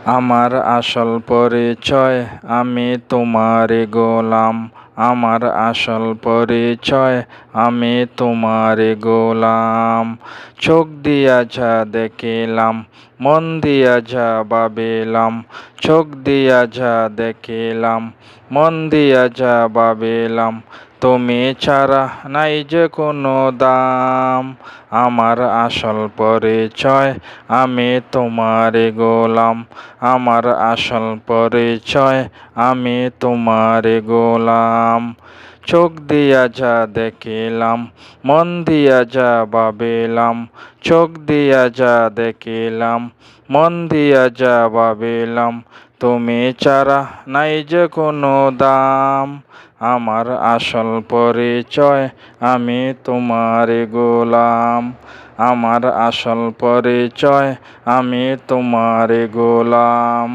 আমার আসল পরিচয় আমি তোমারই গোলাম। আমার আসল পরিচয় আমি তোমারই গোলাম। চোখ দিয়া যা দেখিলাম, মন দিয়া যা ভাবিলাম। চোখ দিয়া যা দেখিলাম, মন দিয়া যা ভাবিলাম। তুমি ছাড়া নাই যে কোনো দাম। আমার আসল পরিচয় আমি তোমারই গোলাম। আমার আসল পরিচয় আমি তোমারই গোলাম। চোখ দিয়া যা দেখিলাম, মন দিয়া যা ভাবিলাম। চোখ দিয়া যা দেখিলাম, মন দিয়া যা ভাবিলাম। তুমি ছাড়া নাই যে কোনো দাম। আমার আসল পরিচয় আমি তোমারই গোলাম। আমার আসল পরিচয় আমি তোমারই গোলাম।